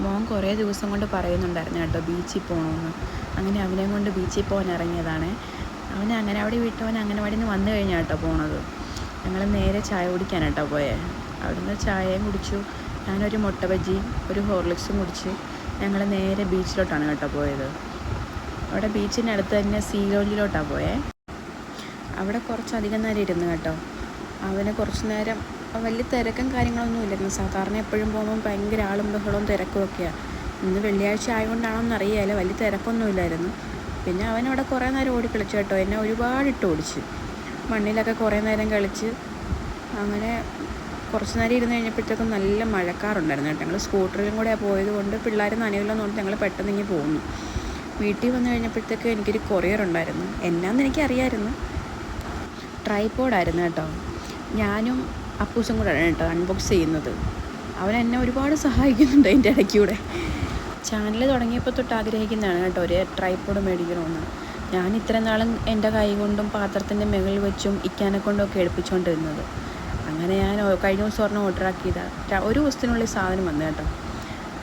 മോൻ കുറേ ദിവസം കൊണ്ട് പറയുന്നുണ്ടായിരുന്നു കേട്ടോ ബീച്ചിൽ പോകണമെന്ന്. അങ്ങനെ അവനെ കൊണ്ട് ബീച്ചിൽ പോകാൻ ഇറങ്ങിയതാണ്. അവനെ അംഗനവാടി വിട്ടവൻ അംഗനവാടിയിൽ നിന്ന് വന്നു കഴിഞ്ഞാൽ കേട്ടോ പോണത്. ഞങ്ങൾ നേരെ ചായ കുടിക്കാനാട്ടോ പോയത്. അവിടുന്ന് ചായയും കുടിച്ചു, ഞാനൊരു മുട്ട ബജിയും ഒരു ഹോർലിക്സും കുടിച്ച് ഞങ്ങൾ നേരെ ബീച്ചിലോട്ടാണ് കേട്ടോ പോയത്. അവിടെ ബീച്ചിൻ്റെ അടുത്ത് തന്നെ സീ ലോഞ്ചിലോട്ടാണ് പോയത്. അവിടെ കുറച്ചധികം നേരം ഇരുന്ന് കേട്ടോ. അവന് കുറച്ച് നേരം വലിയ തിരക്കും കാര്യങ്ങളൊന്നും ഇല്ലായിരുന്നു. സാധാരണ എപ്പോഴും പോകുമ്പോൾ ഭയങ്കര ആളും ബഹളവും തിരക്കും ഒക്കെയാണ്. ഇന്ന് വെള്ളിയാഴ്ച ആയതുകൊണ്ടാണോന്ന് അറിയാമല്ലോ, വലിയ തിരക്കൊന്നും ഇല്ലായിരുന്നു. പിന്നെ അവനവിടെ കുറേ നേരം ഓടിക്കളിച്ചു കേട്ടോ. എന്നെ ഒരുപാട് ഇട്ട് ഓടിച്ചു. മണ്ണിലൊക്കെ കുറേ നേരം കളിച്ച് അങ്ങനെ കുറച്ച് നേരം ഇരുന്ന് കഴിഞ്ഞപ്പോഴത്തേക്കും നല്ല മഴക്കാറുണ്ടായിരുന്നു കേട്ടോ. ഞങ്ങൾ സ്കൂട്ടറിലും കൂടെ പോയത് കൊണ്ട് പിള്ളേർ നനയില്ലെന്ന് പറഞ്ഞിട്ട് ഞങ്ങൾ പെട്ടെന്ന് ഇങ്ങനെ പോകുന്നു. വീട്ടിൽ വന്നു കഴിഞ്ഞപ്പോഴത്തേക്ക് എനിക്കൊരു കൊറിയർ ഉണ്ടായിരുന്നു. എന്നാന്ന് എനിക്കറിയാമായിരുന്നു. ട്രൈപോഡായിരുന്നു കേട്ടോ. ഞാനും അപ്പൂസും കൂടെയാണ് കേട്ടോ അൺബോക്സ് ചെയ്യുന്നത്. അവൻ എന്നെ ഒരുപാട് സഹായിക്കുന്നുണ്ട് അതിൻ്റെ ഇടയ്ക്കൂടെ. ചാനൽ തുടങ്ങിയപ്പോൾ തൊട്ട് ആഗ്രഹിക്കുന്നതാണ് കേട്ടോ ഒരു ട്രൈപോഡ് മേടിക്കണമെന്ന്. ഞാൻ ഇത്ര നാളും എൻ്റെ കൈ കൊണ്ടും പാത്രത്തിൻ്റെ മുകളിൽ വെച്ചും ഇക്കാനെ കൊണ്ടൊക്കെ എടുപ്പിച്ചുകൊണ്ടിരുന്നത്. അങ്ങനെ ഞാൻ കഴിഞ്ഞ ദിവസം ഒരെണ്ണം ഓർഡറാക്കിയതാണ്. ഒരു ദിവസത്തിനുള്ളിൽ സാധനം വന്നു കേട്ടോ.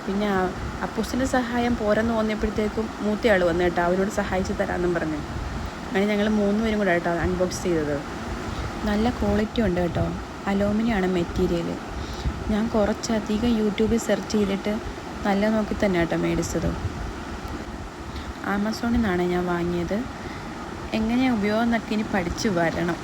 പിന്നെ അപ്പൂസിൻ്റെ സഹായം പോരെന്ന് തോന്നിയപ്പോഴത്തേക്കും മൂത്തയാൾ വന്നു കേട്ടോ, അവനോട് സഹായിച്ച് തരാമെന്നും പറഞ്ഞു. അങ്ങനെ ഞങ്ങൾ 3 പേരും കൂടെ കേട്ടോ അൺബോക്സ് ചെയ്തത്. നല്ല ക്വാളിറ്റി ഉണ്ട് കേട്ടോ. അലൂമിനിയാണ് മെറ്റീരിയൽ. ഞാൻ കുറച്ചധികം യൂട്യൂബിൽ സെർച്ച് ചെയ്തിട്ട് നല്ല നോക്കി തന്നെ കേട്ടോ മേടിച്ചത്. ആമസോണിൽ നിന്നാണ് ഞാൻ വാങ്ങിയത്. എങ്ങനെയാണ് ഉപയോഗം എന്നൊക്കെ ഇനി പഠിച്ചു വരണം.